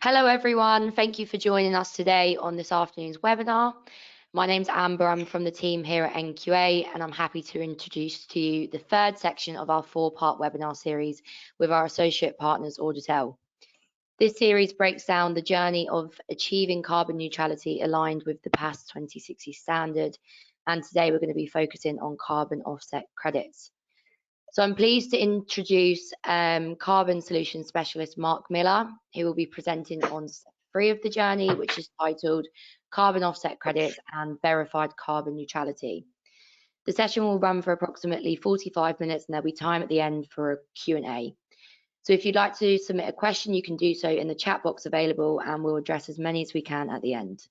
Hello everyone, thank you for joining us today on this afternoon's webinar. My name's Amber, I'm from the team here at NQA and I'm happy to introduce to you the third section of our 4-part webinar series with our associate partners Auditel. This series breaks down the journey of achieving carbon neutrality aligned with the PAS 2060 standard, and today we're going to be focusing on carbon offset credits. So I'm pleased to introduce Carbon Solutions Specialist Mark Miller, who will be presenting on step 3 of the journey, which is titled Carbon Offset Credits and Verified Carbon Neutrality. The session will run for approximately 45 minutes and there'll be time at the end for a Q&A. So if you'd like to submit a question, you can do so in the chat box available and we'll address as many as we can at the end.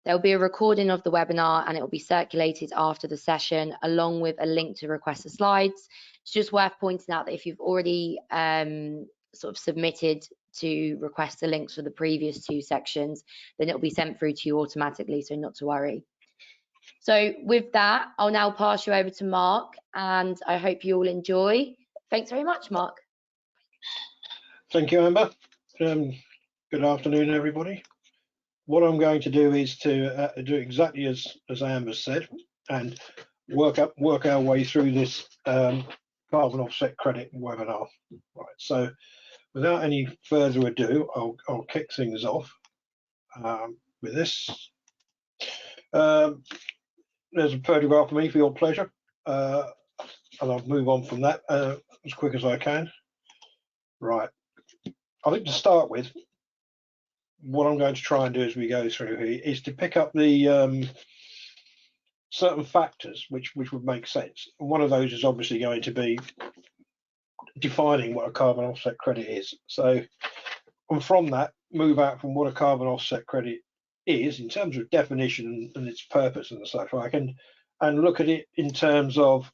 There will be a recording of the webinar and it will be circulated after the session along with a link to request the slides. It's just worth pointing out that if you've already sort of submitted to request the links for the previous 2 sections, then it will be sent through to you automatically, so not to worry. So with that, I'll now pass you over to Mark and I hope you all enjoy. Thanks very much, Mark. Thank you, Amber. Good afternoon, everybody. What I'm going to do is to do exactly as Amber said and work our way through this carbon offset credit webinar. Right. So without any further ado, I'll kick things off with this. There's a photograph of me for your pleasure, and I'll move on from that as quick as I can. Right. I think to start with, what I'm going to try and do as we go through here is to pick up the certain factors which would make sense. And one of those is obviously going to be defining what a carbon offset credit is. So, and from that, move out from what a carbon offset credit is in terms of definition and its purpose and such like, and look at it in terms of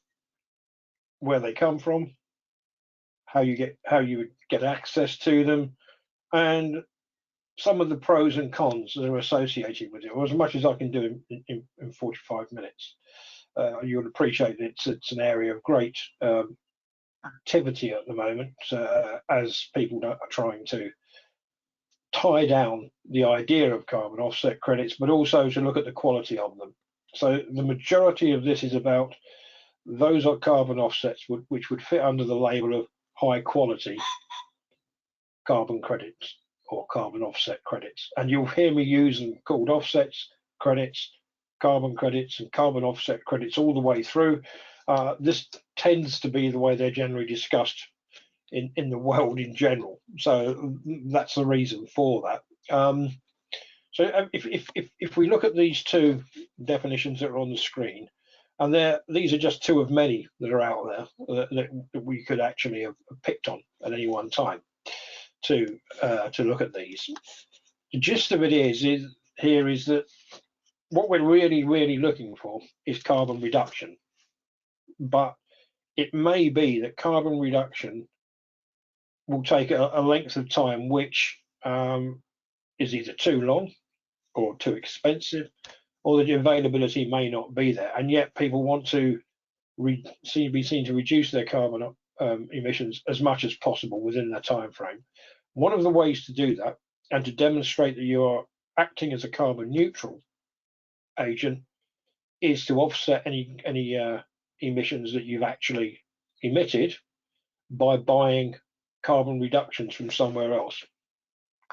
where they come from, how you would get access to them, and some of the pros and cons that are associated with it, or as much as I can do in 45 minutes. You'll appreciate that it's an area of great activity at the moment as people are trying to tie down the idea of carbon offset credits, but also to look at the quality of them. So the majority of this is about those are carbon offsets which would fit under the label of high quality carbon credits or carbon offset credits, and you'll hear me use them called offsets, credits, carbon credits and carbon offset credits all the way through. This tends to be the way they're generally discussed in the world in general, so that's the reason for that. So if we look at these 2 definitions that are on the screen, and these are just 2 of many that are out there that we could actually have picked on at any one time to look at these. The gist of it is that what we're really looking for is carbon reduction, but it may be that carbon reduction will take a length of time which is either too long or too expensive, or the availability may not be there, and yet people want to be seen to reduce their carbon emissions as much as possible within their time frame. One of the ways to do that and to demonstrate that you are acting as a carbon neutral agent is to offset any emissions that you've actually emitted by buying carbon reductions from somewhere else.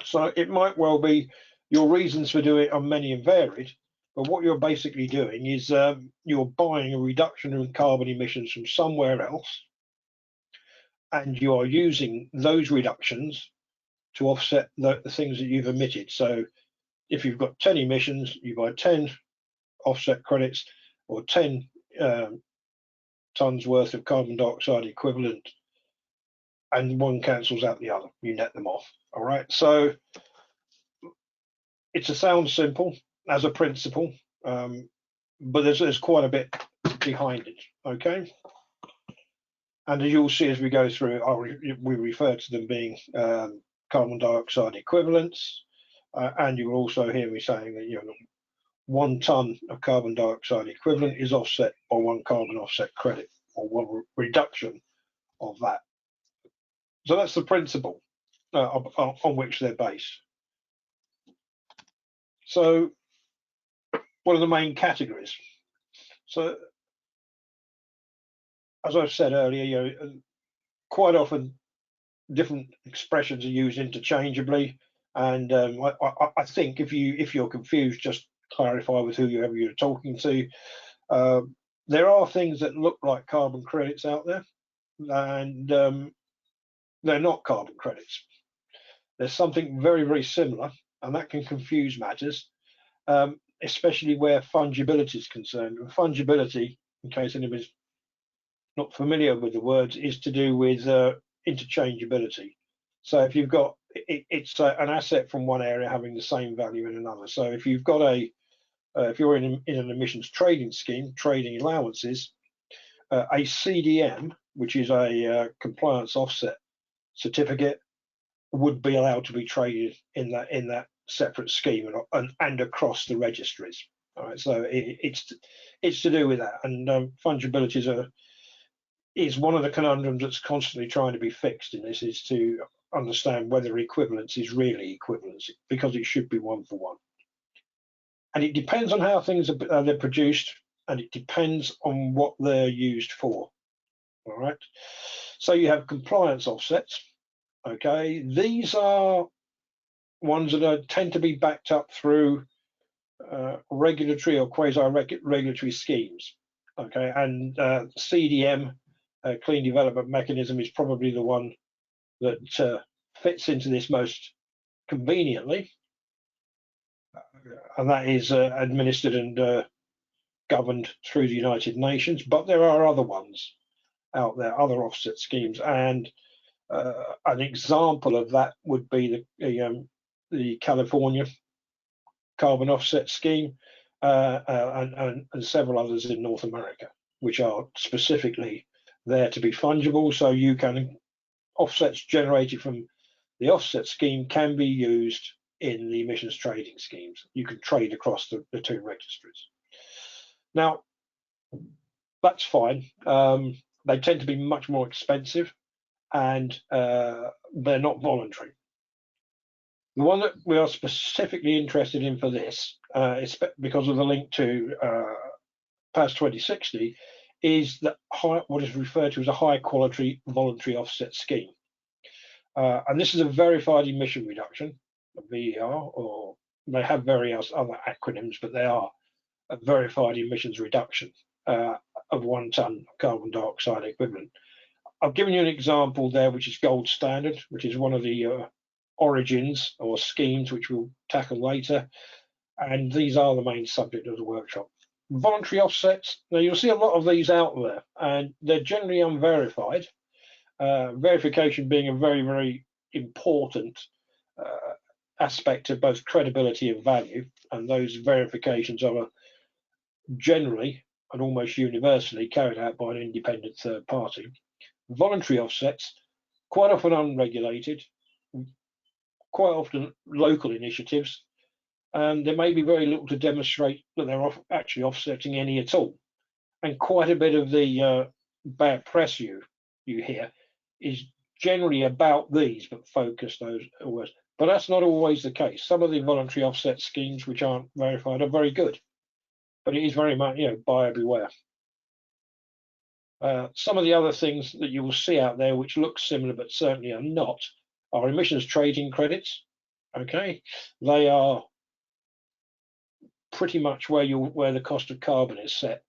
So it might well be your reasons for doing it are many and varied, but what you're basically doing is you're buying a reduction in carbon emissions from somewhere else, and you are using those reductions to offset the things that you've emitted. So if you've got 10 emissions, you buy 10 offset credits or 10 tons worth of carbon dioxide equivalent, and one cancels out the other. You net them off. All right. So it sounds simple as a principle, but there's quite a bit behind it. Okay. And as you'll see as we go through, we refer to them being carbon dioxide equivalents, and you will also hear me saying that 1 ton of carbon dioxide equivalent is offset by 1 carbon offset credit, or 1 reduction of that. So that's the principle on which they're based. So what are the main categories? So as I've said earlier, quite often different expressions are used interchangeably, and I think if you're confused, just clarify with whoever you're talking to. There are things that look like carbon credits out there, and they're not carbon credits. There's something very, very similar, and that can confuse matters, especially where fungibility is concerned. And fungibility, in case anybody's not familiar with the words, is to do with interchangeability. So if you've got it's an asset from one area having the same value in another. So if you've got if you're in an emissions trading scheme, trading allowances, a CDM, which is a compliance offset certificate, would be allowed to be traded in that separate scheme and across the registries. All right, so it's to do with that, and fungibility is one of the conundrums that's constantly trying to be fixed in this, is to understand whether equivalence is really equivalence, because it should be one for one. And it depends on how things are they're produced, and it depends on what they're used for. All right, so you have compliance offsets. Okay, these are ones that tend to be backed up through regulatory or quasi-regulatory schemes. Okay, and CDM, Clean Development Mechanism, is probably the one that fits into this most conveniently, and that is administered and governed through the United Nations. But there are other ones out there, other offset schemes, and an example of that would be the California carbon offset scheme, and several others in North America, which are specifically there to be fungible. So you can offsets generated from the offset scheme can be used in the emissions trading schemes. You can trade across the two registries. Now, that's fine. They tend to be much more expensive, and they're not voluntary. The one that we are specifically interested in for this, because of the link to PAS 2060, is what is referred to as a high quality voluntary offset scheme. And this is a verified emission reduction, a VER, or they have various other acronyms, but they are a verified emissions reduction of 1 ton of carbon dioxide equivalent. I've given you an example there, which is gold standard, which is one of the origins or schemes which we'll tackle later, and these are the main subject of the workshop. Voluntary offsets, now you'll see a lot of these out there, and they're generally unverified, verification being a very, very important aspect of both credibility and value, and those verifications are generally and almost universally carried out by an independent third party. Voluntary offsets, quite often unregulated, quite often local initiatives, and there may be very little to demonstrate that they're actually offsetting any at all. And quite a bit of the bad press you hear is generally about these, but focused those words. But that's not always the case. Some of the voluntary offset schemes which aren't verified are very good, but it is very much, buyer beware. Some of the other things that you will see out there which look similar but certainly are not are emissions trading credits. Okay, they are pretty much where the cost of carbon is set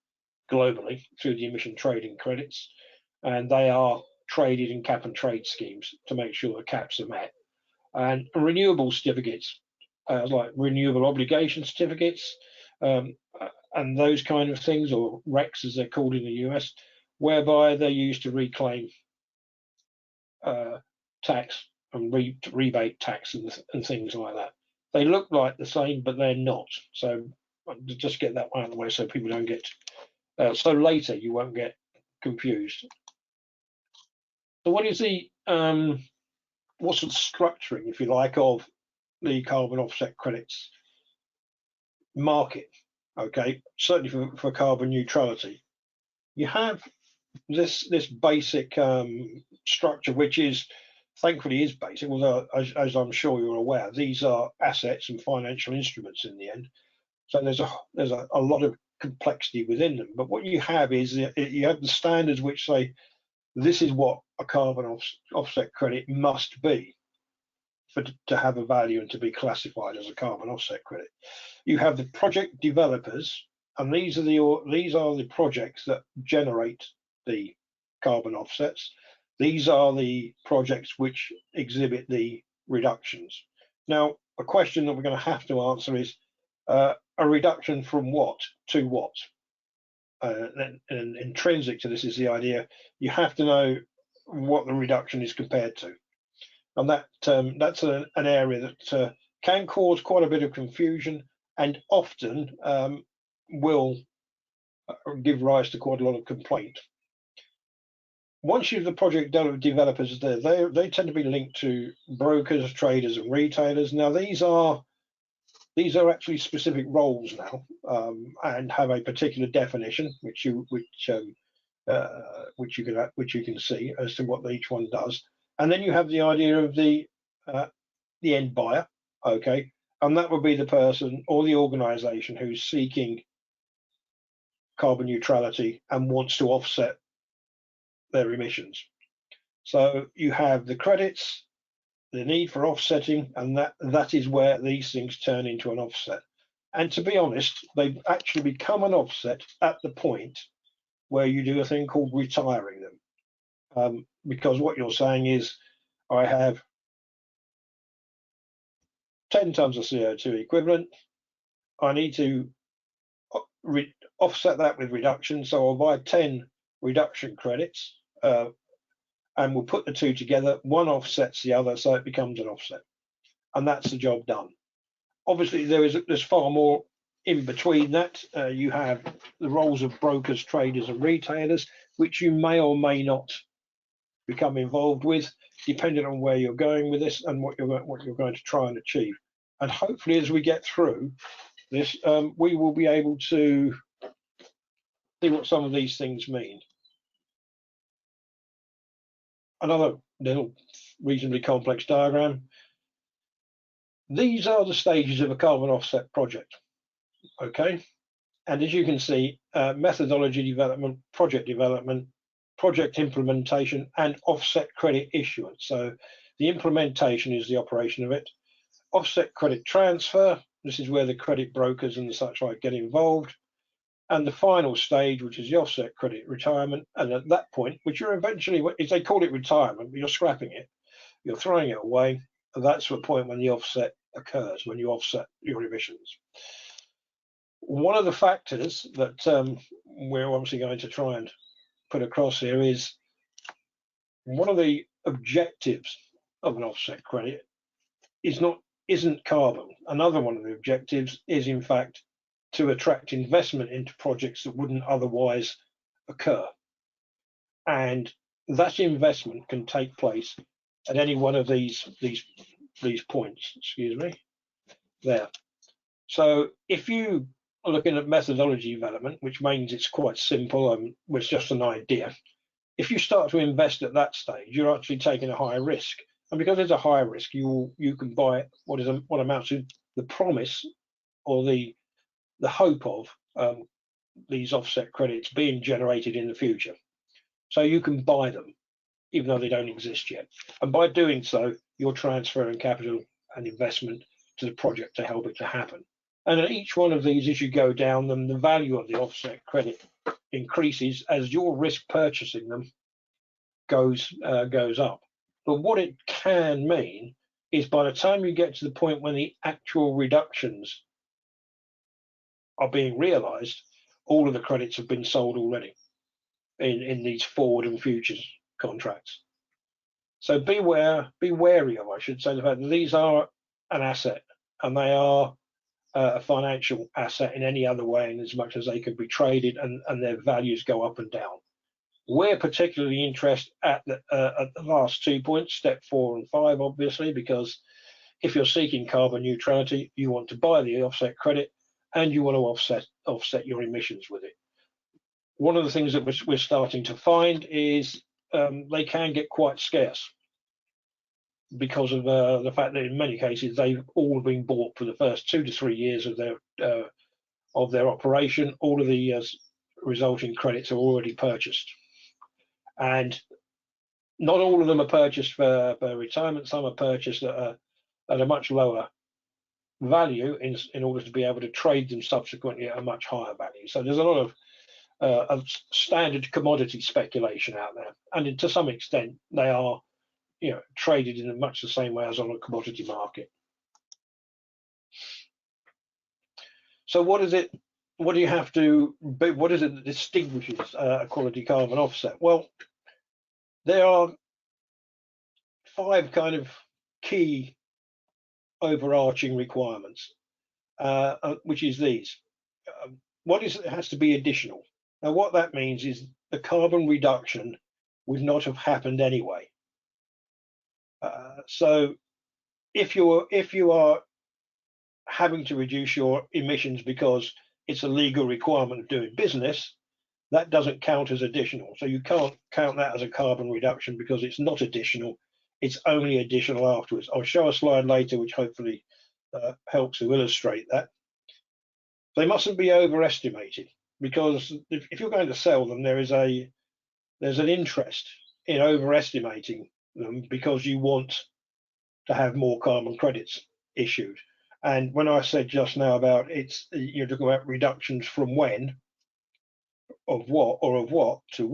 globally through the emission trading credits, and they are traded in cap and trade schemes to make sure the caps are met. And renewable certificates, like renewable obligation certificates, and those kind of things, or RECs as they're called in the US, whereby they're used to reclaim tax and rebate tax and things like that. They look like the same, but they're not. So just get that one out of the way so people don't get, so later you won't get confused. So what is the, what's the structuring, if you like, of the carbon offset credits market? Okay, certainly for carbon neutrality. You have this basic structure, which is thankfully is basic, although as I'm sure you're aware, these are assets and financial instruments in the end. So there's a lot of complexity within them. But what you have is you have the standards which say this is what a carbon offset credit must be to have a value and to be classified as a carbon offset credit. You have the project developers, and these are the projects that generate the carbon offsets. These are the projects which exhibit the reductions. Now, a question that we're going to have to answer is a reduction from what to what? And intrinsic to this is the idea you have to know what the reduction is compared to. And that's an area that can cause quite a bit of confusion and often will give rise to quite a lot of complaint. Once you have the project developers there, they tend to be linked to brokers, traders, and retailers. Now these are actually specific roles now, and have a particular definition, which you can see as to what each one does. And then you have the idea of the end buyer, okay, and that would be the person or the organisation who's seeking carbon neutrality and wants to offset their emissions. So you have the credits, the need for offsetting, and that is where these things turn into an offset. And to be honest, they've actually become an offset at the point where you do a thing called retiring them, because what you're saying is, I have 10 tons of CO2 equivalent. I need to offset that with reduction, so I'll buy 10 reduction credits, and we'll put the two together. One offsets the other, so it becomes an offset, and that's the job done. Obviously, there's far more in between that. You have the roles of brokers, traders, and retailers, which you may or may not become involved with, depending on where you're going with this and what you're going to try and achieve. And hopefully, as we get through this, we will be able to see what some of these things mean. Another little reasonably complex diagram. These are the stages of a carbon offset project, okay? And as you can see, methodology development, project implementation, and offset credit issuance. So the implementation is the operation of it. Offset credit transfer, this is where the credit brokers and such like get involved. And the final stage, which is the offset credit retirement. And at that point, which you're eventually, if they call it retirement, but you're scrapping it, you're throwing it away. And that's the point when the offset occurs, when you offset your emissions. One of the factors that we're obviously going to try and put across here is one of the objectives of an offset credit isn't carbon. Another one of the objectives is, in fact, to attract investment into projects that wouldn't otherwise occur. And that investment can take place at any one of these points, excuse me, there. So if you are looking at methodology development, which means it's quite simple and it's just an idea, if you start to invest at that stage, you're actually taking a higher risk. And because there's a higher risk, you can buy what amounts to the promise or the hope of these offset credits being generated in the future. So you can buy them, even though they don't exist yet. And by doing so, you're transferring capital and investment to the project to help it to happen. And at each one of these, as you go down them, the value of the offset credit increases as your risk purchasing them goes up. But what it can mean is by the time you get to the point when the actual reductions are being realized, all of the credits have been sold already in these forward and futures contracts. So be wary of, I should say, the fact that these are an asset, and they are a financial asset in any other way, in as much as they could be traded and their values go up and down. We're particularly interested at the last 2 points, step 4 and 5, obviously, because if you're seeking carbon neutrality, you want to buy the offset credit and you want to offset your emissions with it. One of the things that we're starting to find is they can get quite scarce. because of the fact that in many cases they've all been bought for the first 2 to 3 years of their operation. All of the resulting credits are already purchased, and not all of them are purchased for retirement. Some are purchased at a much lower value in order to be able to trade them subsequently at a much higher value. So there's a lot of standard commodity speculation out there, and to some extent they are, traded in much the same way as on a commodity market. So what is it? What do you have to? What is it that distinguishes a quality carbon offset? Well, there are 5 kind of key overarching requirements, which is these. It has to be additional. Now, what that means is the carbon reduction would not have happened anyway. So if you are having to reduce your emissions because it's a legal requirement of doing business, that doesn't count as additional. So you can't count that as a carbon reduction because it's not additional. It's only additional afterwards. I'll show a slide later which hopefully helps to illustrate that. They mustn't be overestimated, because if you're going to sell them, there's an interest in overestimating them because you want to have more carbon credits issued. And when I said just now about you're talking about reductions from when, of what to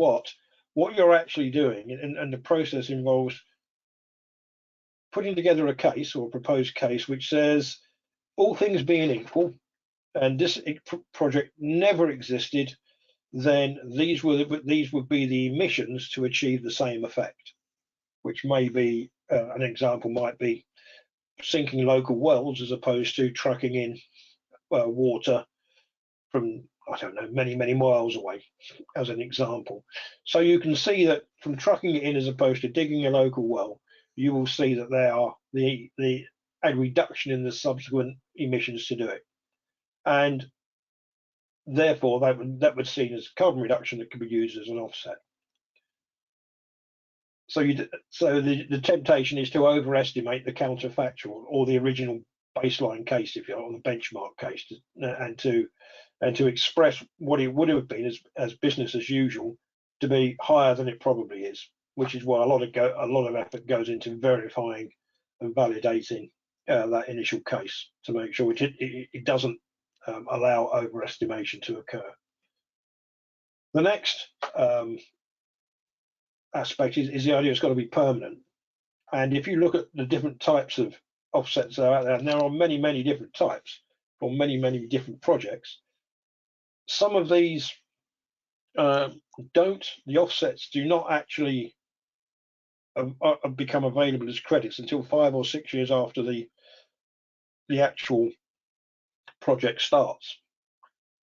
what you're actually doing, and the process involves putting together a case or a proposed case which says, all things being equal, and this project never existed, then these would be the emissions to achieve the same effect, which may be an example might be sinking local wells as opposed to trucking in water from, I don't know, many miles away, as an example. So you can see that from trucking it in as opposed to digging a local well, you will see that there are a reduction in the subsequent emissions to do it, and therefore that would seen as carbon reduction that could be used as an offset. So the temptation is to overestimate the counterfactual or the original baseline case, if you're on the benchmark case, and to express what it would have been as business as usual to be higher than it probably is, which is why a lot of effort goes into verifying and validating that initial case to make sure it doesn't allow overestimation to occur. The next aspect is the idea it's got to be permanent. And if you look at the different types of offsets that are out there, and there are many different types for many different projects, some of these the offsets do not actually become available as credits until 5 or 6 years after the actual project starts,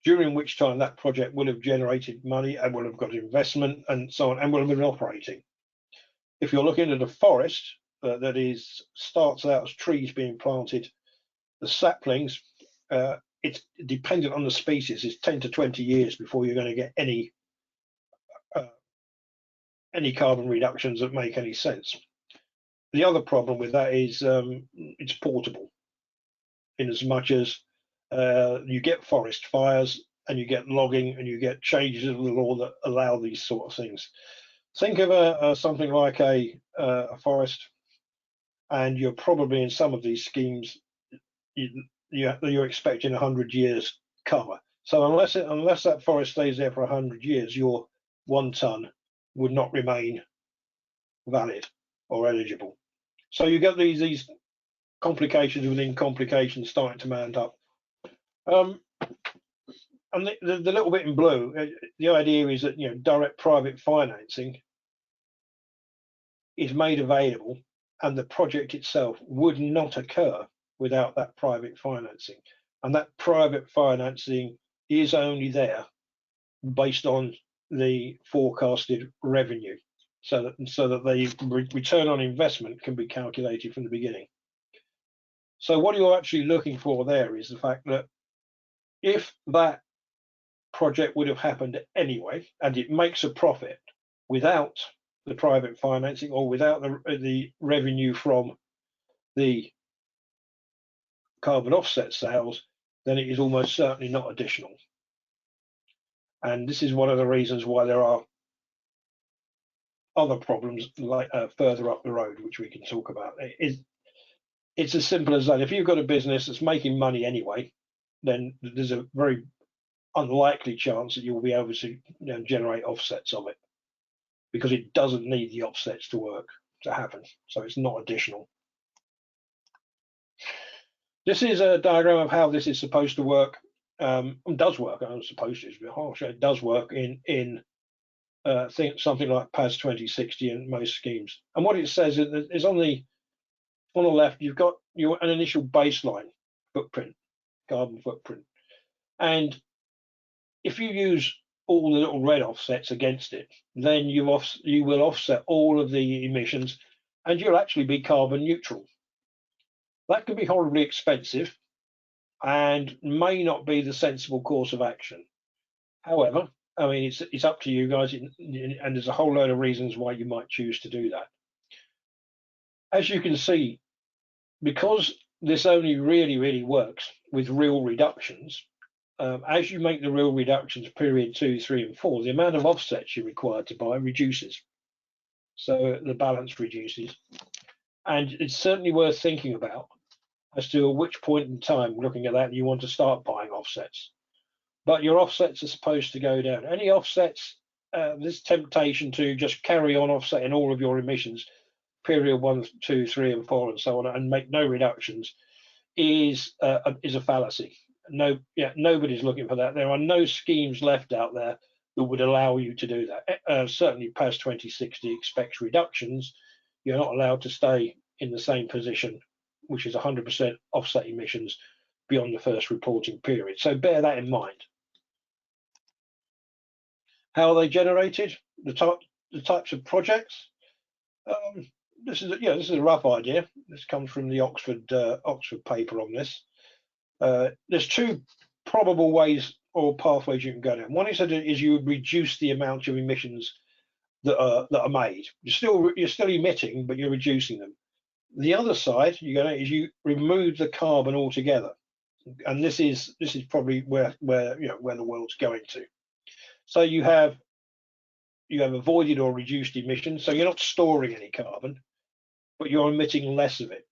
during which time that project will have generated money and will have got investment and so on, and will have been operating. If you're looking at a forest that starts out as trees being planted, the saplings, it's dependent on the species, it's 10 to 20 years before you're going to get any carbon reductions that make any sense. The other problem with that is it's portable, in as much as you get forest fires and you get logging and you get changes of the law that allow these sort of things. Think of something like a forest, and you're probably in some of these schemes you're expecting 100 years cover. So unless that forest stays there for 100 years, your 1 ton would not remain valid or eligible. So you get these complications within complications starting to mount up. And the little bit in blue, the idea is that direct private financing is made available, and the project itself would not occur without that private financing. And that private financing is only there based on the forecasted revenue, so that the return on investment can be calculated from the beginning. So what you're actually looking for there is the fact that if that project would have happened anyway, and it makes a profit without the private financing or without the revenue from the carbon offset sales, then it is almost certainly not additional. And this is one of the reasons why there are other problems like further up the road, which we can talk about. It's as simple as that. If you've got a business that's making money anyway, then there's a very unlikely chance that you'll be able to generate offsets of it, because it doesn't need the offsets to happen. So it's not additional. This is a diagram of how this is supposed to work. Does work. I'm supposed to. It's a bit harsh. It does work in something like PAS 2060 and most schemes. And what it says is on the left, you've got an initial baseline footprint, carbon footprint, and if you use all the little red offsets against it, then you will offset all of the emissions, and you'll actually be carbon neutral. That can be horribly expensive and may not be the sensible course of action. However, I mean, it's up to you guys, and there's a whole load of reasons why you might choose to do that. As you can see, because this only really works with real reductions, as you make the real reductions period 2, 3, and 4, the amount of offsets you're required to buy reduces. So the balance reduces. And it's certainly worth thinking about as to at which point in time, looking at that, you want to start buying offsets. But your offsets are supposed to go down. Any offsets, this temptation to just carry on offsetting all of your emissions, period 1, 2, 3, and 4, and so on, and make no reductions, is a fallacy. Nobody's looking for that. There are no schemes left out there that would allow you to do that. Certainly, PAS 2060 expects reductions. You're not allowed to stay in the same position, which is 100% offset emissions beyond the first reporting period. So bear that in mind. How are they generated? The types of projects. This is a rough idea. This comes from the Oxford paper on this. There's two probable ways or pathways you can go down. One is you reduce the amount of emissions that are made. You're still emitting, but you're reducing them. The other side is you remove the carbon altogether, and this is probably where the world's going to. So you have avoided or reduced emissions, so you're not storing any carbon, but you're emitting less of it,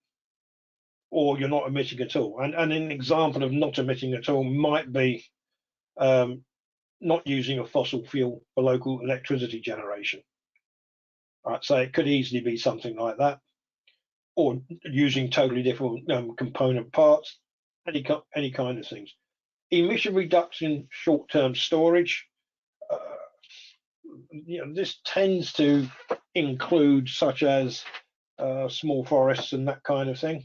or you're not emitting at all. And an example of not emitting at all might be not using a fossil fuel for local electricity generation. Right, so it could easily be something like that, or using totally different component parts, any kind of things. Emission reduction, short-term storage. This tends to include such as small forests and that kind of thing,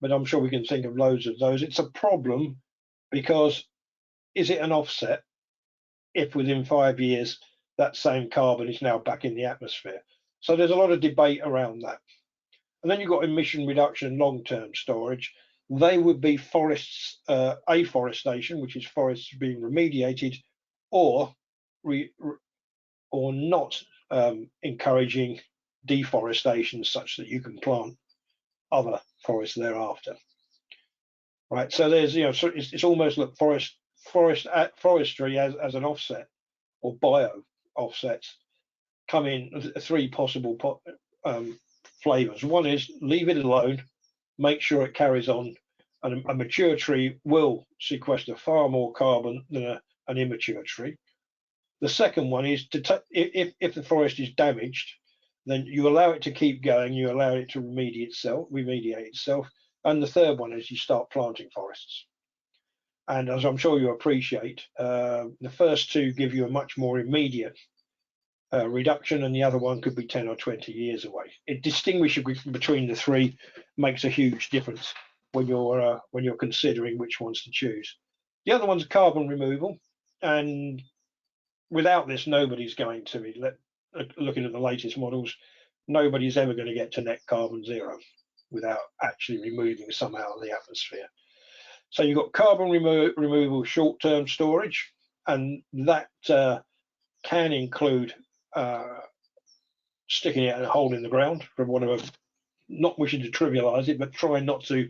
but I'm sure we can think of loads of those. It's a problem because is it an offset if within 5 years that same carbon is now back in the atmosphere? So there's a lot of debate around that. And then you've got emission reduction, long-term storage. They would be forests, afforestation, which is forests being remediated, or not encouraging deforestation such that you can plant other forests thereafter. Right. So there's it's almost like forestry as an offset, or bio offsets come in three possible flavors. One is leave it alone, make sure it carries on, and a mature tree will sequester far more carbon than an immature tree. The second one is if the forest is damaged, then you allow it to keep going, you allow it to remediate itself. And the third one is you start planting forests. And as I'm sure you appreciate, the first two give you a much more immediate reduction, and the other one could be 10 or 20 years away. It distinguishing between the three makes a huge difference when you're considering which ones to choose. The other one's carbon removal, and without this, nobody's going to be looking at the latest models. Nobody's ever going to get to net carbon zero without actually removing some out of the atmosphere. So you've got carbon removal, short-term storage, and that can include sticking it in a hole in the ground, for want of not wishing to trivialize it, but trying not to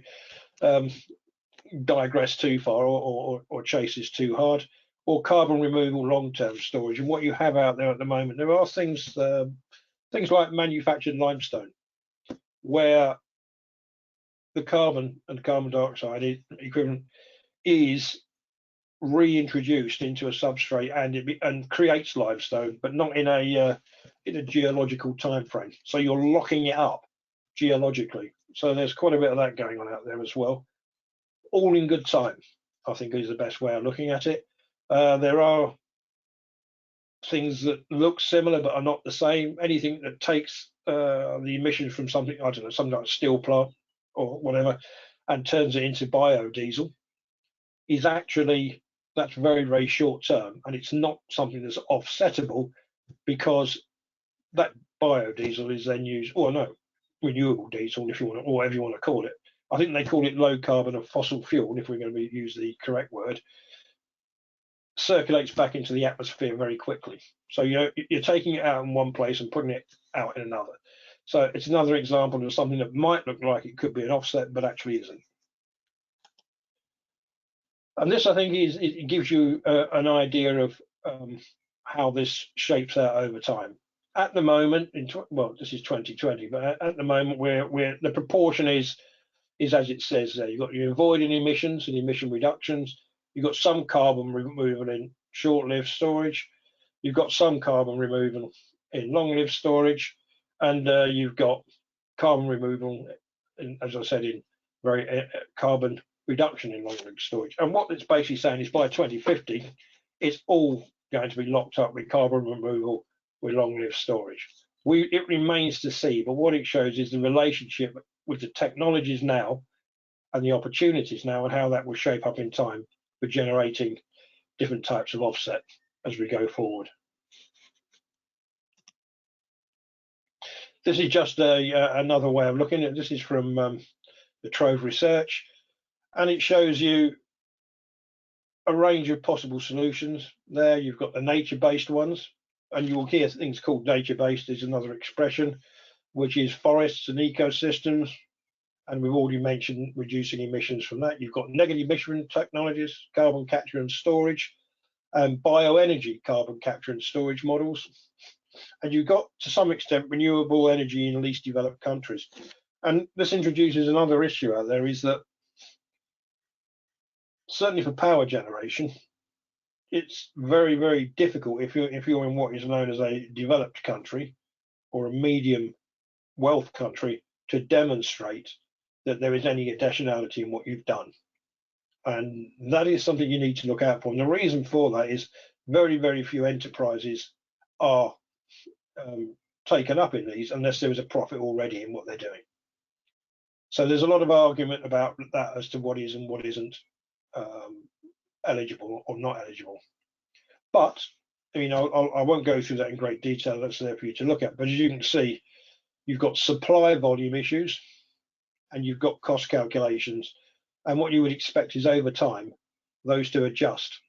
digress too far or chase this too hard, or carbon removal long-term storage. And what you have out there at the moment, there are things like manufactured limestone, where the carbon and carbon dioxide equivalent is reintroduced into a substrate and creates limestone, but not in a geological time frame. So you're locking it up geologically. So there's quite a bit of that going on out there as well. All in good time, I think, is the best way of looking at it. There are things that look similar but are not the same. Anything that takes the emissions from something, I don't know, something like a steel plant or whatever, and turns it into biodiesel, is actually, that's very, very short term, and it's not something that's offsettable, because that biodiesel is then used, or no, renewable diesel, if you want, or whatever you want to call it. I think they call it low carbon or fossil fuel, if we're going to use the correct word, circulates back into the atmosphere very quickly. So you're taking it out in one place and putting it out in another. So it's another example of something that might look like it could be an offset, but actually isn't. And this, I think, it gives you an idea of how this shapes out over time. At the moment, well, this is 2020, but at the moment, where the proportion is as it says there. You've got your avoiding emissions and emission reductions. You've got some carbon removal in short-lived storage. You've got some carbon removal in long-lived storage, and you've got carbon removal, as I said, in very carbon reduction in long-lived storage. And what it's basically saying is by 2050, it's all going to be locked up with carbon removal with long-lived storage. It remains to see, but what it shows is the relationship with the technologies now and the opportunities now, and how that will shape up in time for generating different types of offset as we go forward. This is just another way of looking at it. This is from the Trove Research, and it shows you a range of possible solutions. There you've got the nature-based ones, and you will hear things called nature-based is another expression, which is forests and ecosystems. And we've already mentioned reducing emissions from that. You've got negative emission technologies, carbon capture and storage, and bioenergy carbon capture and storage models. And you've got, to some extent, renewable energy in least developed countries. And this introduces another issue out there, is that certainly for power generation, it's very, very difficult if you're in what is known as a developed country or a medium wealth country to demonstrate that there is any additionality in what you've done. And that is something you need to look out for. And the reason for that is very, very few enterprises are taken up in these unless there is a profit already in what they're doing. So there's a lot of argument about that as to what is and what isn't eligible or not eligible. But I won't go through that in great detail. That's there for you to look at. But as you can see, you've got supply volume issues, and you've got cost calculations, and what you would expect is over time those to adjust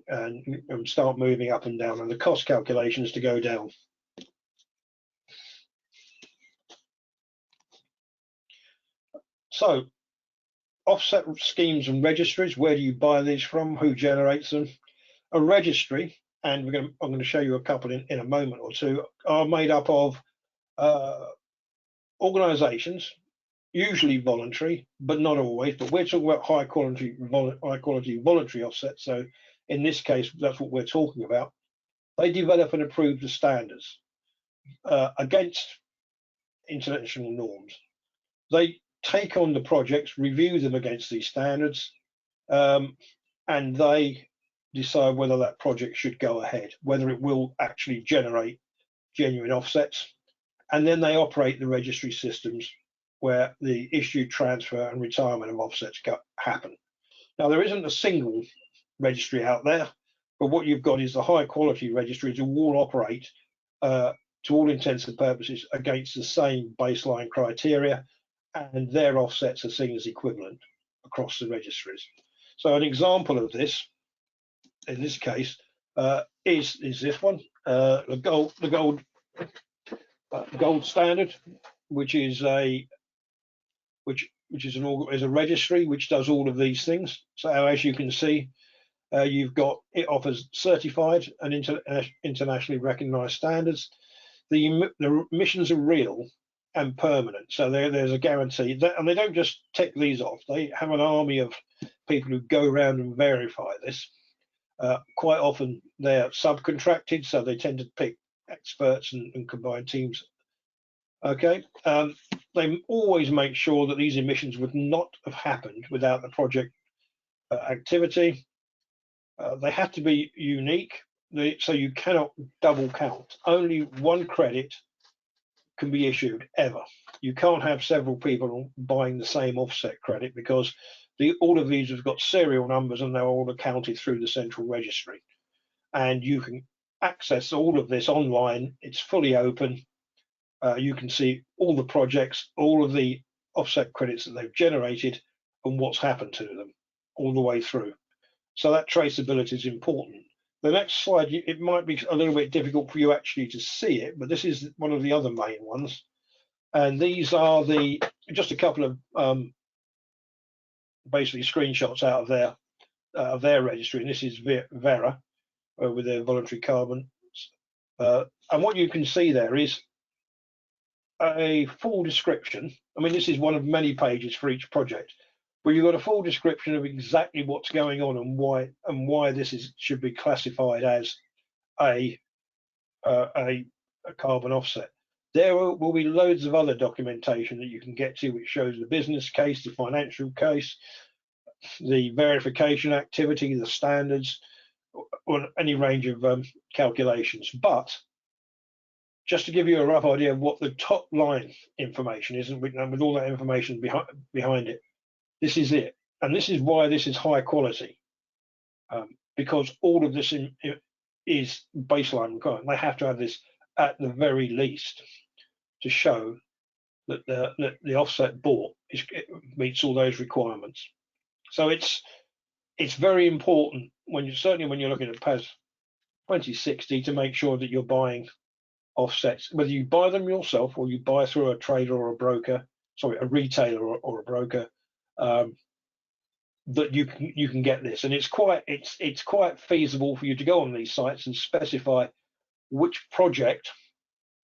and start moving up and down, and the cost calculations to go down. So offset schemes and registries, where do you buy these from? Who generates them? A registry, and I'm going to show you a couple in a moment or two, are made up of organizations, usually voluntary, but not always. But we're talking about high quality voluntary offsets. So in this case, that's what we're talking about. They develop and approve the standards against international norms. They take on the projects, review them against these standards, and they decide whether that project should go ahead, whether it will actually generate genuine offsets. And then they operate the registry systems where the issue, transfer and retirement of offsets happen. Now, there isn't a single registry out there, but what you've got is the high quality registries who all operate to all intents and purposes against the same baseline criteria, and their offsets are seen as equivalent across the registries. So an example of this, in this case, is this one, the gold standard, which is a which is a registry which does all of these things. So as you can see, it offers certified and internationally recognised standards. The emissions are real and permanent, so there's a guarantee that, and they don't just tick these off. They have an army of people who go around and verify this. Quite often they're subcontracted, so they tend to pick experts and combine teams. Okay, they always make sure that these emissions would not have happened without the project activity. They have to be unique, so you cannot double count. Only one credit can be issued ever. You can't have several people buying the same offset credit, because all of these have got serial numbers and they're all accounted through the central registry. And you can access all of this online. It's fully open. You can see all the projects, all of the offset credits that they've generated and what's happened to them all the way through. So that traceability is important. The next slide, it might be a little bit difficult for you actually to see it, but this is one of the other main ones. And these are just a couple of basically screenshots out of their registry. And this is Vera with their voluntary carbon. And what you can see there is a full description. I mean, this is one of many pages for each project, where you've got a full description of exactly what's going on and why this should be classified as a carbon offset. There will be loads of other documentation that you can get to, which shows the business case, the financial case, the verification activity, the standards, or any range of calculations. But just to give you a rough idea of what the top line information is, and with all that information behind it, this is it. And this is why this is high quality, because all of this is baseline requirement. They have to have this at the very least to show that the offset bought meets all those requirements. So it's very important certainly when you're looking at PAS 2060 to make sure that you're buying offsets, whether you buy them yourself or you buy through a trader or a broker, sorry, a retailer or a broker, that you can get this. And it's quite feasible for you to go on these sites and specify which project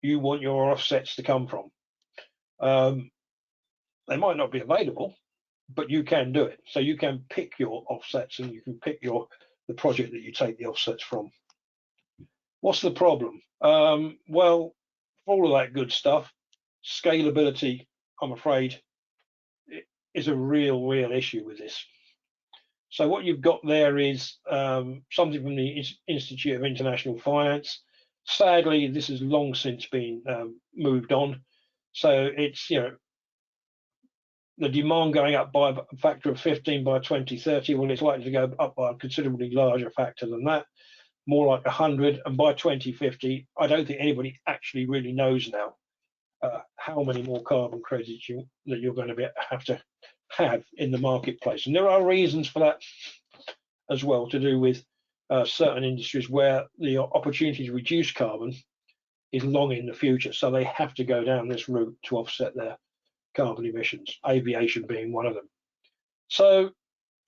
you want your offsets to come from. They might not be available, but you can do it. So you can pick your offsets and you can pick the project that you take the offsets from. What's the problem? Well, for all of that good stuff, scalability, I'm afraid, is a real issue with this. So what you've got there is something from the Institute of International Finance. Sadly, this has long since been moved on. So it's, the demand going up by a factor of 15 by 2030. Well, it's likely to go up by a considerably larger factor than that, more like 100. And by 2050, I don't think anybody actually really knows now how many more carbon credits that you're going to have to have in the marketplace. And there are reasons for that as well, to do with certain industries where the opportunity to reduce carbon is long in the future. So they have to go down this route to offset their carbon emissions, aviation being one of them. So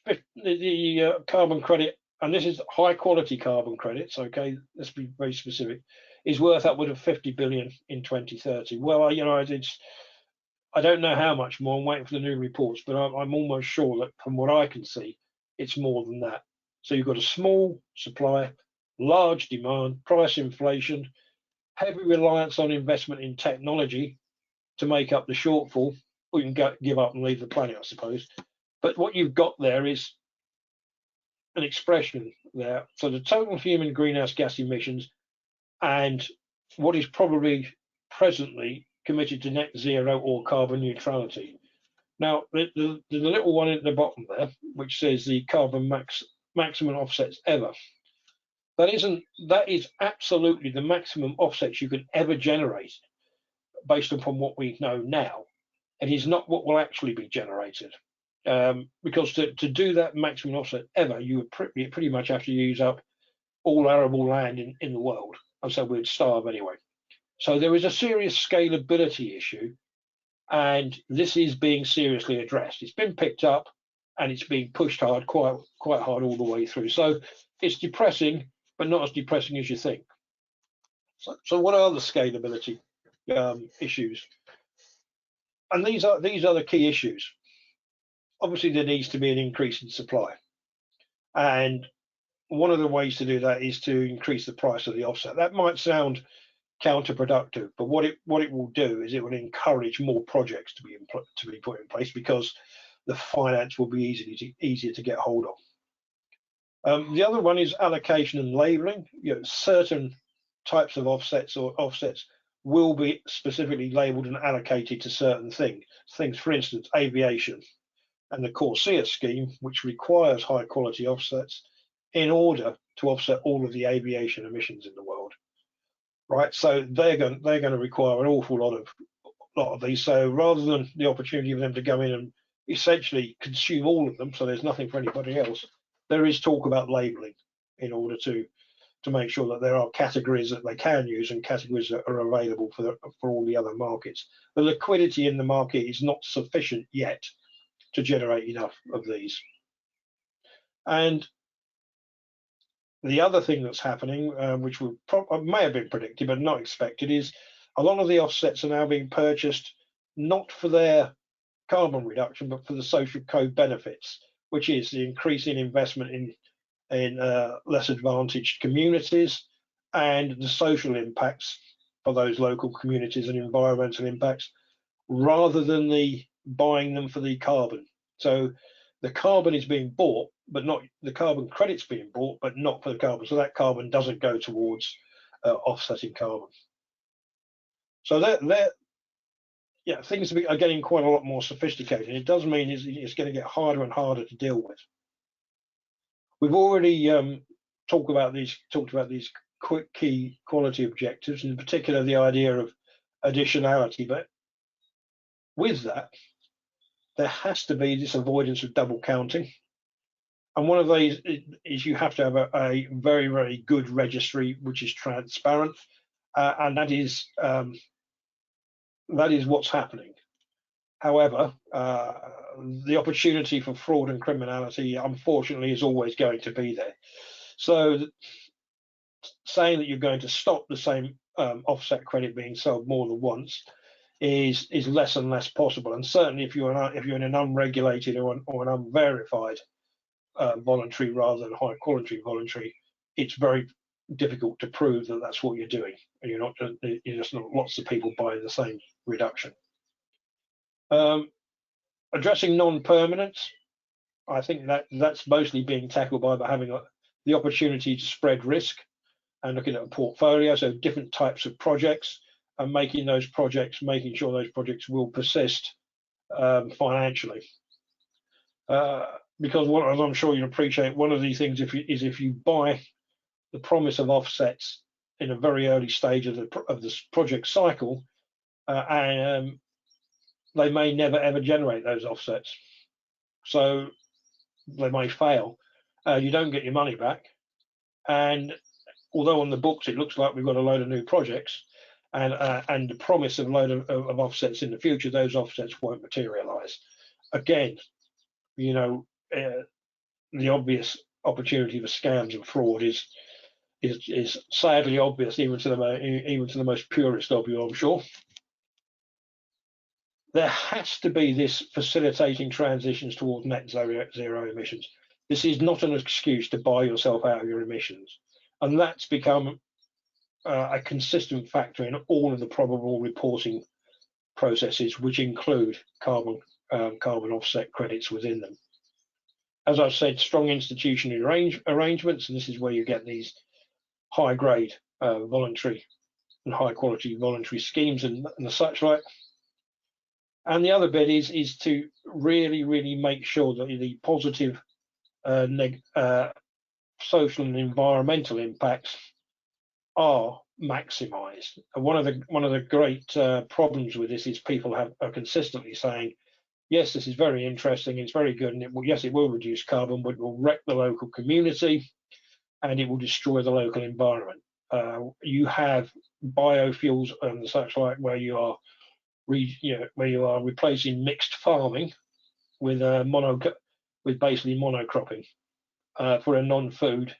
the carbon credit, and this is high quality carbon credits, okay, let's be very specific, is worth upward of 50 billion in 2030. Well, I don't know how much more. I'm waiting for the new reports, but I'm almost sure that from what I can see, it's more than that. So you've got a small supply, large demand, price inflation, heavy reliance on investment in technology to make up the shortfall. We can give up and leave the planet, I suppose. But what you've got there is an expression there. So the total human greenhouse gas emissions and what is probably presently committed to net zero or carbon neutrality. Now, the little one at the bottom there, which says the carbon maximum offsets ever, that is absolutely the maximum offsets you can ever generate based upon what we know now. It is not what will actually be generated, because to do that maximum offset ever, you would pretty much have to use up all arable land in the world, and so we'd starve anyway. So there is a serious scalability issue and this is being seriously addressed. It's been picked up, and it's being pushed hard, quite hard all the way through. So it's depressing, but not as depressing as you think. So what are the scalability issues? And these are the key issues. Obviously, there needs to be an increase in supply, and one of the ways to do that is to increase the price of the offset. That might sound counterproductive, but what it will do is it will encourage more projects to be put in place, because the finance will be easier to get hold of. The other one is allocation and labeling. Certain types of offsets will be specifically labeled and allocated to certain things. For instance, aviation and the Corsia scheme, which requires high quality offsets in order to offset all of the aviation emissions in the world. Right, so they're going to require an awful lot of these. So rather than the opportunity for them to go in and essentially consume all of them, so there's nothing for anybody else, there is talk about labelling in order to make sure that there are categories that they can use and categories that are available for all the other markets. The liquidity in the market is not sufficient yet to generate enough of these. And the other thing that's happening, which may have been predicted but not expected, is a lot of the offsets are now being purchased not for their carbon reduction, but for the social co-benefits, which is the increasing investment in less advantaged communities and the social impacts for those local communities and environmental impacts, rather than the buying them for the carbon. So the carbon is being bought, but not the carbon credits being bought, but not for the carbon. So that carbon doesn't go towards offsetting carbon. So things are getting quite a lot more sophisticated. It does mean it's going to get harder and harder to deal with. We've already talked about these quick key quality objectives, in particular the idea of additionality. But with that, there has to be this avoidance of double counting. And one of these is you have to have a very, very good registry which is transparent, and that is what's happening. However, the opportunity for fraud and criminality, unfortunately, is always going to be there. So saying that you're going to stop the same offset credit being sold more than once is less and less possible. And certainly if you're in an unregulated or an unverified voluntary rather than high quality voluntary, it's very difficult to prove that that's what you're doing, and you're just not lots of people buying the same reduction. Addressing non-permanence, I think that's mostly being tackled by having the opportunity to spread risk and looking at a portfolio, so different types of projects, and making sure those projects will persist financially. Because as I'm sure you appreciate, one of the things if you buy the promise of offsets in a very early stage of this project cycle, and they may never ever generate those offsets, so they may fail. You don't get your money back, and although on the books it looks like we've got a load of new projects and the promise of a load of offsets in the future, those offsets won't materialize. Again, the obvious opportunity for scams and fraud is sadly obvious even to the most purist of you, I'm sure. There has to be this facilitating transitions towards net zero emissions. This is not an excuse to buy yourself out of your emissions, and that's become a consistent factor in all of the probable reporting processes, which include carbon offset credits within them. As I've said, strong institutional arrangements, and this is where you get these high-grade voluntary and high-quality voluntary schemes and the such like. And the other bit is to really, really make sure that the positive social and environmental impacts are maximised. And one of the great problems with this is people are consistently saying, yes, this is very interesting, it's very good, and it will reduce carbon, but it will wreck the local community and it will destroy the local environment. You have biofuels and such like where you are where you are replacing mixed farming with basically monocropping for a non-food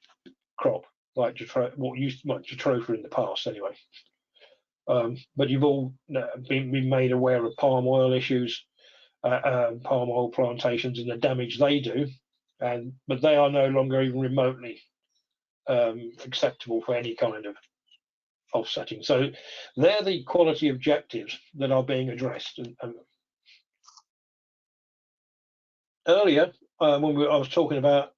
crop, like what used to jatropha in the past anyway. But you've all been made aware of palm oil issues, palm oil plantations and the damage they do, but they are no longer even remotely acceptable for any kind of offsetting. So they're the quality objectives that are being addressed. And earlier, when I was talking about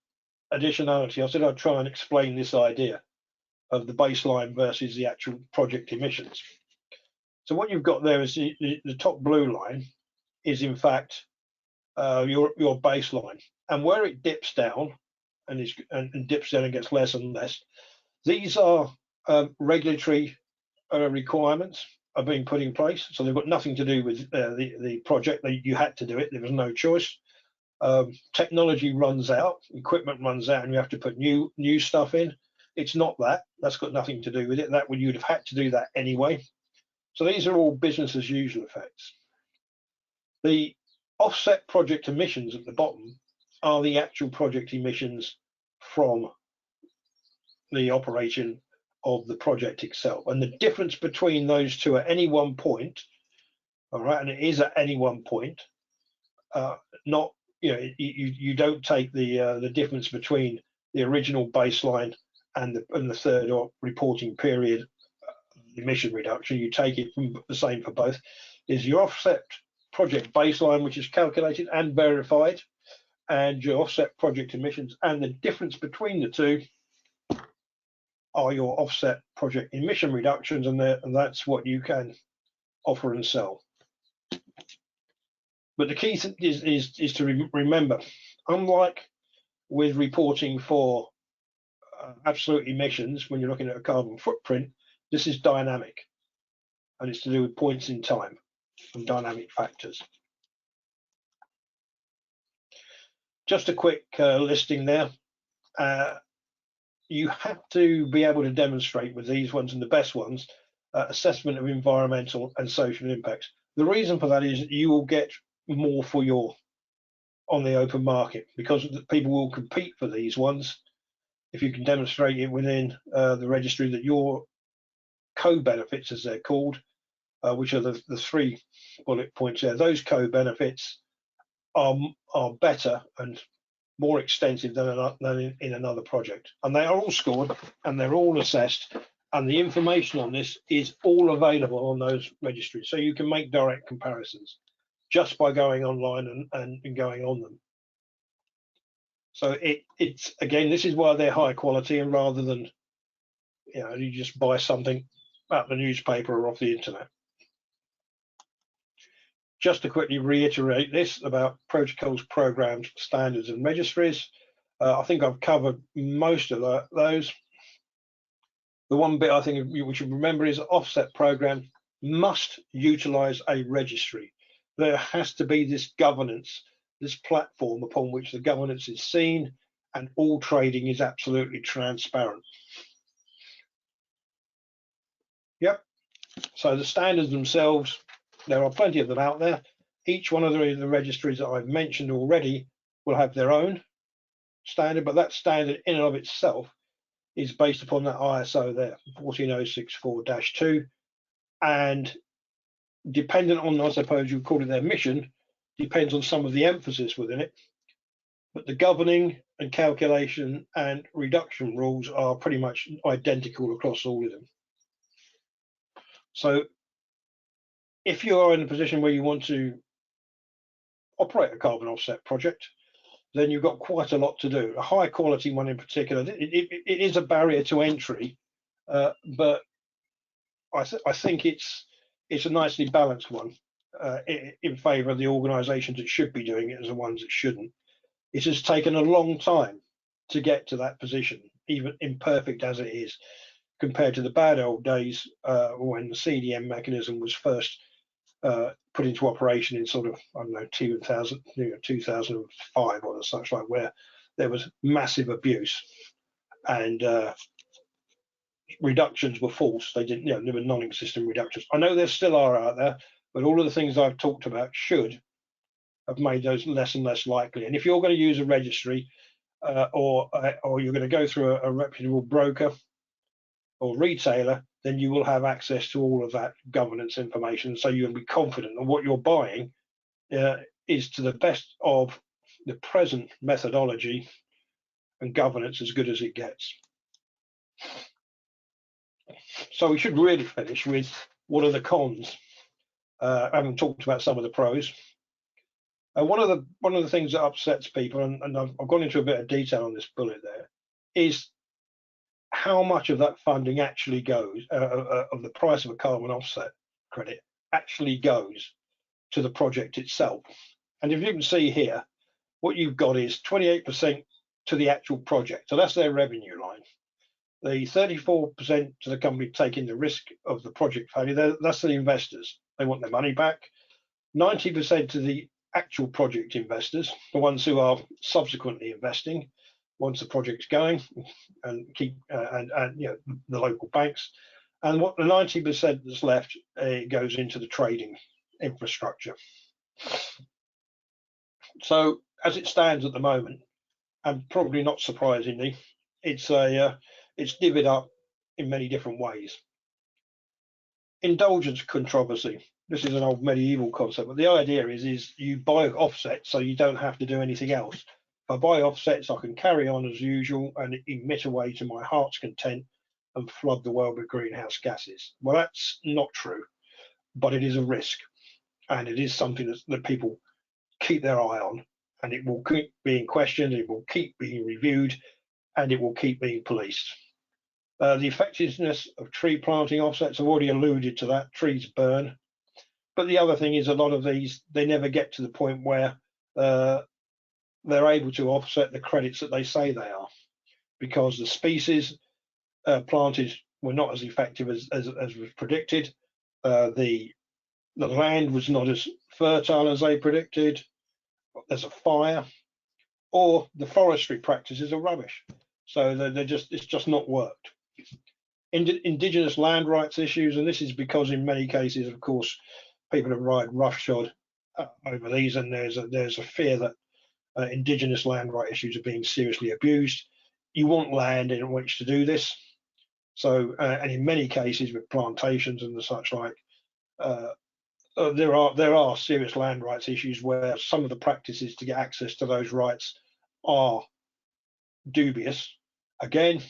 additionality, I said I'd try and explain this idea of the baseline versus the actual project emissions. So what you've got there is the top blue line is in fact your baseline, and where it dips down and dips down and gets less and less, these are regulatory requirements are being put in place. So they've got nothing to do with the project. You had to do it. There was no choice. Technology runs out, equipment runs out, and you have to put new stuff in. It's not that. That's got nothing to do with it. You'd have had to do that anyway. So these are all business as usual effects. The offset project emissions at the bottom are the actual project emissions from the operation of the project itself, and the difference between those two at any one point, all right, and it is at any one point, not you don't take the difference between the original baseline and the third or reporting period emission reduction. You take it from the same for both. Is your offset project baseline, which is calculated and verified, and your offset project emissions, and the difference between the two are your offset project emission reductions, and that's what you can offer and sell. But the key is to remember, unlike with reporting for absolute emissions, when you're looking at a carbon footprint, this is dynamic, and it's to do with points in time and dynamic factors. Just a quick listing there. You have to be able to demonstrate with these ones, and the best ones, assessment of environmental and social impacts. The reason for that is you will get more for on the open market, because people will compete for these ones if you can demonstrate it within the registry that your co-benefits, as they're called, which are the 3 bullet points there, those co-benefits are better and more extensive than in another project, and they are all scored and they're all assessed, and the information on this is all available on those registries, so you can make direct comparisons just by going online and going on them. So it's again, this is why they're high quality, and rather than you just buy something out the newspaper or off the internet. Just to quickly reiterate this about protocols, programs, standards, and registries. I think I've covered most of those. The one bit I think we should remember is offset program must utilize a registry. There has to be this governance, this platform upon which the governance is seen, and all trading is absolutely transparent. Yep. So the standards themselves, there are plenty of them out there. Each one of the registries that I've mentioned already will have their own standard, but that standard in and of itself is based upon that ISO there, 14064-2, and dependent on, I suppose you call it their mission, depends on some of the emphasis within it, but the governing and calculation and reduction rules are pretty much identical across all of them. So if you are in a position where you want to operate a carbon offset project, then you've got quite a lot to do. A high quality one in particular, it is a barrier to entry, but I think it's a nicely balanced one in favour of the organisations that should be doing it as the ones that shouldn't. It has taken a long time to get to that position, even imperfect as it is, compared to the bad old days when the CDM mechanism was first put into operation in sort of, I don't know, 2005 or such like, where there was massive abuse and reductions were false. They didn't, there were non-existent reductions. I know there still are out there, but all of the things I've talked about should have made those less and less likely. And if you're going to use a registry or you're going to go through a reputable broker or retailer, then you will have access to all of that governance information, so you'll be confident that what you're buying is to the best of the present methodology and governance, as good as it gets. So we should really finish with what are the cons. I haven't talked about some of the pros. One of the things that upsets people, and I've gone into a bit of detail on this bullet there, is how much of that funding actually goes, of the price of a carbon offset credit, actually goes to the project itself. And if you can see here, what you've got is 28% to the actual project. So that's their revenue line. The 34% to the company taking the risk of the project failure, that's the investors. They want their money back. 90% to the actual project investors, the ones who are subsequently investing once the project's going, and keep and you know, the local banks. And what the 90% that's left goes into the trading infrastructure. So as it stands at the moment, and probably not surprisingly, it's divvied up in many different ways. Indulgence controversy. This is an old medieval concept, but the idea is you buy offsets so you don't have to do anything else. If I buy offsets, I can carry on as usual and emit away to my heart's content and flood the world with greenhouse gases. Well, that's not true, but it is a risk, and it is something that people keep their eye on, and it will keep being questioned, it will keep being reviewed, and it will keep being policed. The effectiveness of tree planting offsets, I've already alluded to that. Trees burn. But the other thing is, a lot of these, they never get to the point where they're able to offset the credits that they say they are, because the species planted were not as effective as was predicted. The land was not as fertile as they predicted. There's a fire, or the forestry practices are rubbish. So it's just not worked. Indigenous land rights issues, and this is because in many cases, of course, people have ride roughshod over these, and there's a fear that Indigenous land right issues are being seriously abused. You want land in which to do this. So, and in many cases with plantations and the such like, there are serious land rights issues where some of the practices to get access to those rights are dubious. Again,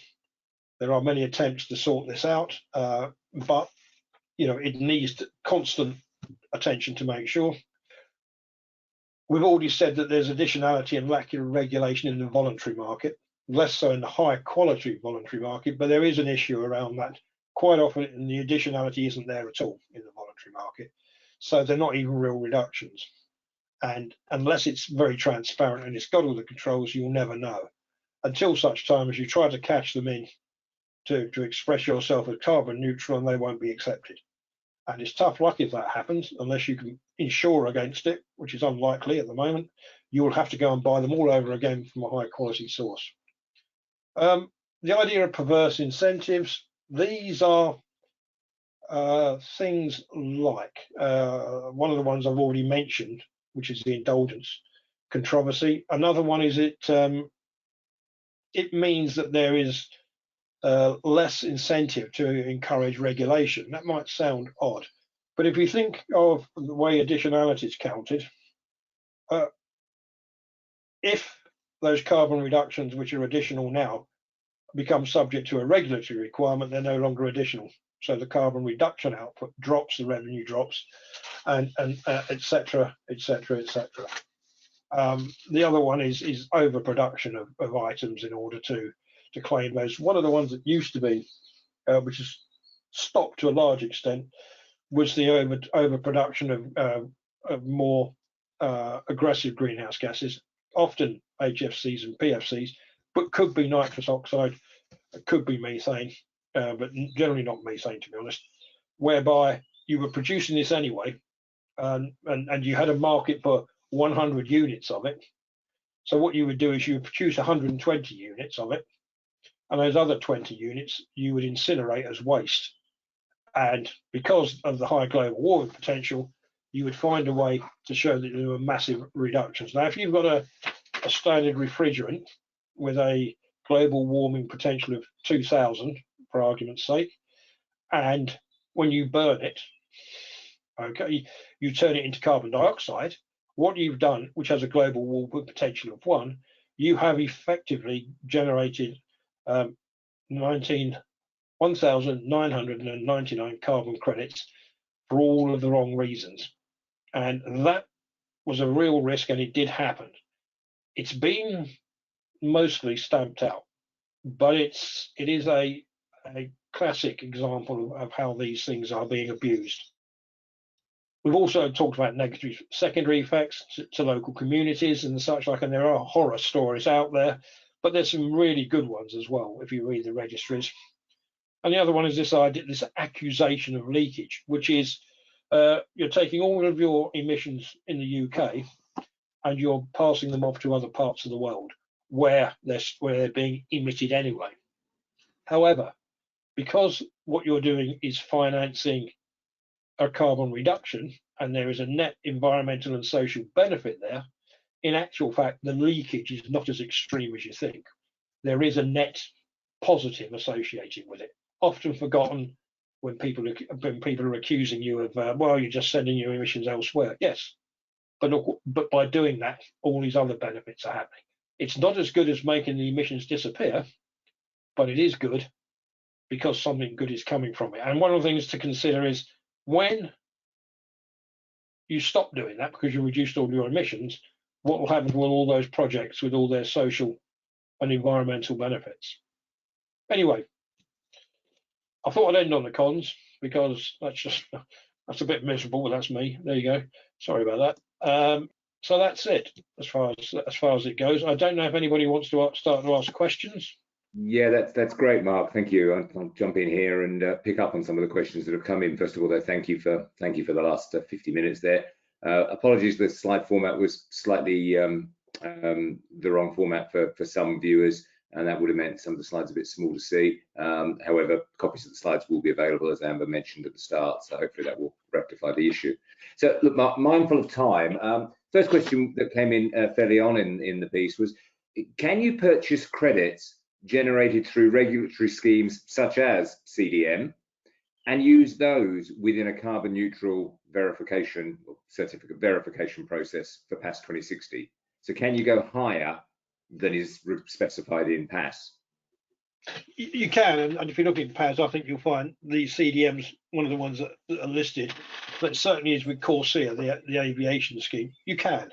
there are many attempts to sort this out, but you know, it needs constant attention to make sure. We've already said that there's additionality and lack of regulation in the voluntary market, less so in the high quality voluntary market, but there is an issue around that. Quite often the additionality isn't there at all in the voluntary market. So they're not even real reductions. And unless it's very transparent and it's got all the controls, you'll never know. Until such time as you try to catch them in to express yourself as carbon neutral, and they won't be accepted. And it's tough luck if that happens, unless you can insure against it, which is unlikely at the moment. You will have to go and buy them all over again from a high quality source. The idea of perverse incentives, these are things like one of the ones I've already mentioned, which is the indulgence controversy. Another one is it means that there is less incentive to encourage regulation. That might sound odd, but if you think of the way additionality is counted, if those carbon reductions which are additional now become subject to a regulatory requirement, they're no longer additional. So the carbon reduction output drops, the revenue drops, and et cetera, et cetera, et cetera. The other one is overproduction of items in order to claim those. One of the ones that used to be, which is stopped to a large extent, was the overproduction of more aggressive greenhouse gases, often HFCs and PFCs, but could be nitrous oxide, it could be methane, but generally not methane, to be honest, whereby you were producing this anyway, and you had a market for 100 units of it. So what you would do is you would produce 120 units of it, and those other 20 units you would incinerate as waste. And because of the high global warming potential, you would find a way to show that there were massive reductions. Now, if you've got a standard refrigerant with a global warming potential of 2000, for argument's sake, and when you burn it, okay, you turn it into carbon dioxide, what you've done, which has a global warming potential of 1, you have effectively generated 1,999 carbon credits for all of the wrong reasons. And that was a real risk, and it did happen. It's been mostly stamped out, but it is a classic example of how these things are being abused. We've also talked about negative secondary effects to local communities and such like, and there are horror stories out there, but there's some really good ones as well if you read the registries. And the other one is this idea, this accusation of leakage, which is you're taking all of your emissions in the UK and you're passing them off to other parts of the world where they're being emitted anyway. However, because what you're doing is financing a carbon reduction and there is a net environmental and social benefit there, in actual fact, the leakage is not as extreme as you think. There is a net positive associated with it, often forgotten when people are accusing you of, well, you're just sending your emissions elsewhere. Yes, but by doing that, all these other benefits are happening. It's not as good as making the emissions disappear, but it is good because something good is coming from it. And one of the things to consider is when you stop doing that because you reduced all your emissions, what will happen to all those projects with all their social and environmental benefits? Anyway, I thought I'd end on the cons because that's a bit miserable, but that's me. There you go. Sorry about that. So that's it as far as it goes. I don't know if anybody wants to start to ask questions. Yeah, that's great, Mark. Thank you. I'll jump in here and pick up on some of the questions that have come in. First of all, though, thank you for the last 50 minutes there. Apologies, the slide format was slightly the wrong format for some viewers, and that would have meant some of the slides a bit small to see. However, copies of the slides will be available, as Amber mentioned at the start, so hopefully that will rectify the issue. So, look, Mark, mindful of time, first question that came in fairly on in the piece was, can you purchase credits generated through regulatory schemes such as CDM and use those within a carbon neutral verification or certificate verification process for PAS 2060? So can you go higher than is specified in PAS? You can, and if you look in PAS, I think you'll find the CDMs, one of the ones that are listed, but it certainly is with Corsia, the aviation scheme. You can.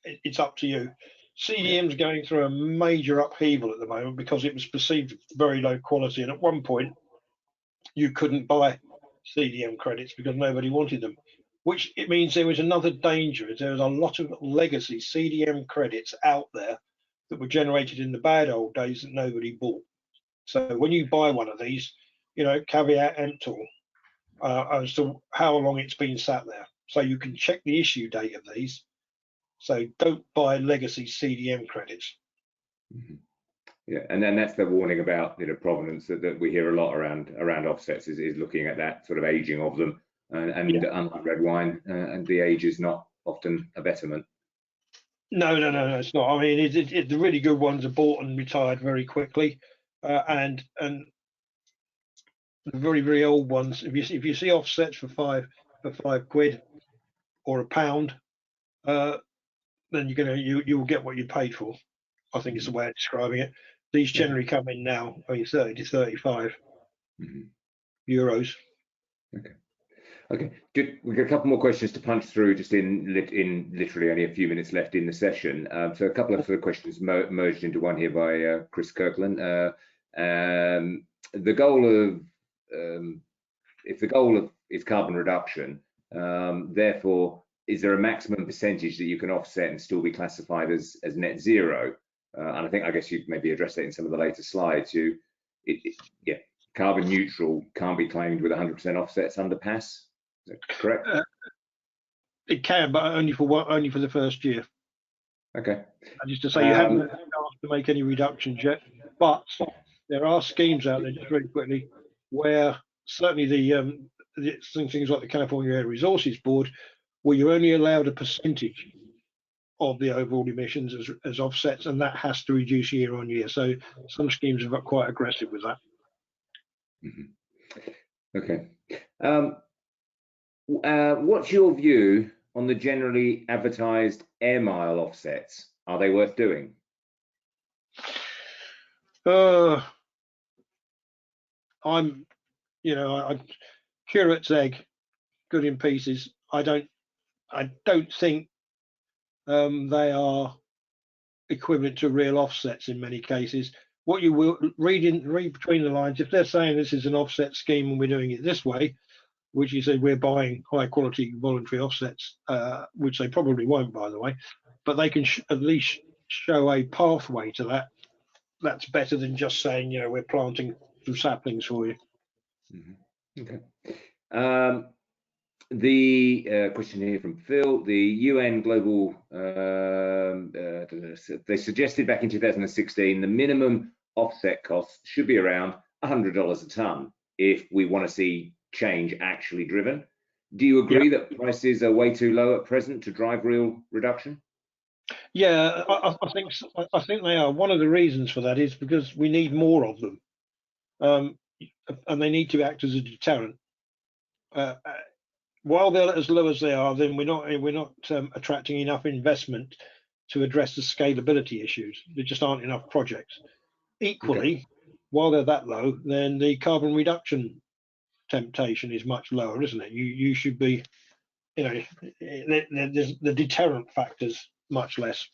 It's up to you. CDM's going through a major upheaval at the moment because it was perceived very low quality, and at one point you couldn't buy CDM credits because nobody wanted them, which it means there was another danger. There was a lot of legacy CDM credits out there that were generated in the bad old days that nobody bought. So when you buy one of these, you know, caveat emptor as to how long it's been sat there. So you can check the issue date of these. So don't buy legacy CDM credits. Mm-hmm. Yeah, and then that's the warning about, you know, provenance that we hear a lot around offsets is looking at that sort of aging of them, and yeah. Unlike red wine, and the age is not often a betterment. No, it's not. I mean, the really good ones are bought and retired very quickly, and the very, very old ones. If you see offsets for five quid or £1, then you'll get what you paid for. I think is the way of describing it. These generally come in now, I mean, 30 to 35 euros. Okay. We've got a couple more questions to punch through, just in literally only a few minutes left in the session. So a couple of sort of questions merged into one here by Chris Kirkland. The goal of is carbon reduction, therefore, is there a maximum percentage that you can offset and still be classified as net zero? And I guess you maybe addressed that in some of the later slides. Carbon neutral can't be claimed with 100% offsets under PAS. Is that correct? It can, but only for the first year. Okay. And just to say, you haven't had a chance to make any reductions yet, but there are schemes out there, just really quickly, where certainly the things like the California Air Resources Board, where you're only allowed a percentage of the overall emissions as offsets, and that has to reduce year on year. So some schemes have got quite aggressive with that. Okay. What's your view on the generally advertised air mile offsets? Are they worth doing? I'm curate's egg, good in pieces. I don't think they are equivalent to real offsets in many cases. What you will read between the lines, if they're saying this is an offset scheme and we're doing it this way, which you say we're buying high quality voluntary offsets, which they probably won't, by the way, but they can at least show a pathway to that. That's better than just saying, we're planting some saplings for you. Okay. The question here from Phil, the UN Global, they suggested back in 2016, the minimum offset costs should be around $100 a tonne if we want to see change actually driven. Do you agree that prices are way too low at present to drive real reduction? Yeah, I think they are. One of the reasons for that is because we need more of them, and they need to act as a deterrent. While they're as low as they are, then we're not attracting enough investment to address the scalability issues. There just aren't enough projects. Equally, while they're that low, then the carbon reduction temptation is much lower, isn't it? You should be, the deterrent factor's much less.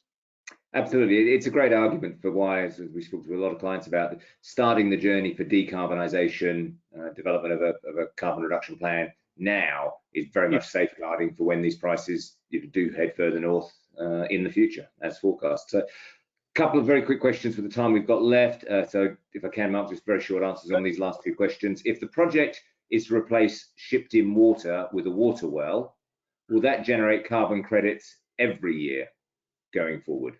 Absolutely, it's a great argument for why, as we spoke to a lot of clients about, starting the journey for decarbonisation, development of a carbon reduction plan now is very much safeguarding for when these prices do head further north in the future as forecast. So, a couple of very quick questions for the time we've got left. So if I can, Mark, just very short answers on these last two questions. If the project is to replace shipped in water with a water well, will that generate carbon credits every year going forward?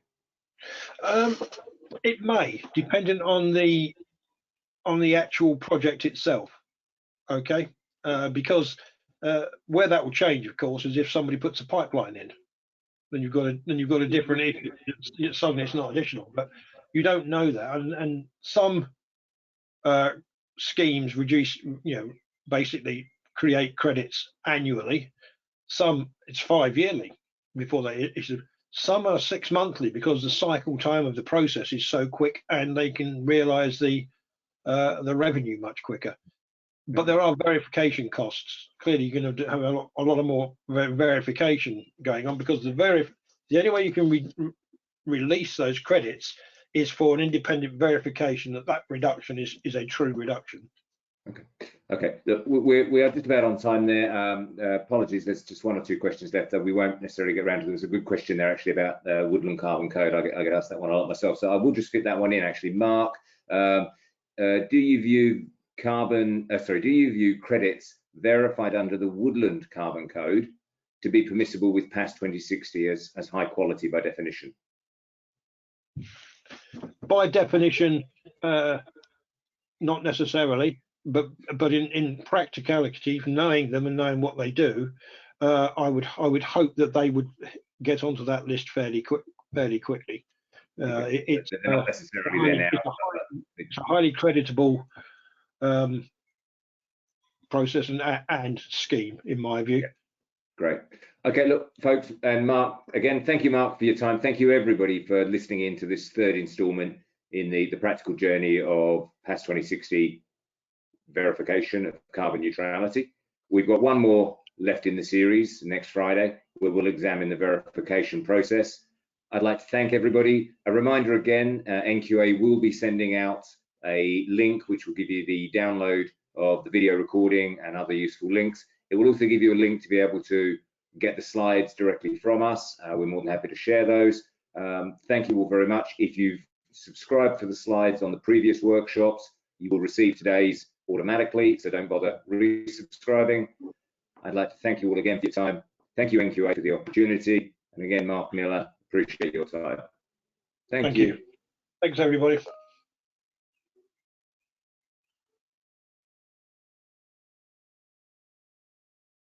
It may, depending on the actual project itself. Okay, because where that will change, of course, is if somebody puts a pipeline in, then you've got a different issue. Suddenly it's not additional, but you don't know that, and some schemes reduce, basically create credits annually. Some it's 5 yearly before they issue. Some are 6 monthly because the cycle time of the process is so quick, and they can realise the revenue much quicker. But there are verification costs. Clearly, you're going to have a lot of more verification going on, because the only way you can release those credits is for an independent verification that reduction is a true reduction. Okay. Look, we are just about on time there. Apologies, there's just one or two questions left that we won't necessarily get around to. There's a good question there actually about woodland carbon code. I get asked that one a lot myself, so I will just fit that one in actually. Mark, do you view credits verified under the woodland carbon code to be permissible with past 2060 as high quality by definition? By definition, not necessarily, but in practicality, knowing them and knowing what they do, I would hope that they would get onto that list fairly quickly. It's not necessarily there now. It's a highly creditable process and scheme, in my view. Yeah. Great. Okay, look, folks, and Mark, again, thank you, Mark, for your time. Thank you, everybody, for listening in to this third instalment in the practical journey of past 2060 verification of carbon neutrality. We've got one more left in the series next Friday, where we'll examine the verification process. I'd like to thank everybody. A reminder again, NQA will be sending out a link which will give you the download of the video recording and other useful links. It will also give you a link to be able to get the slides directly from us. We're more than happy to share those. Thank you all very much. If you've subscribed to the slides on the previous workshops, you will receive today's automatically, so don't bother resubscribing. I'd like to thank you all again for your time. Thank you, NQA, for the opportunity. And again, Mark Miller, appreciate your time. Thank you. Thanks, everybody.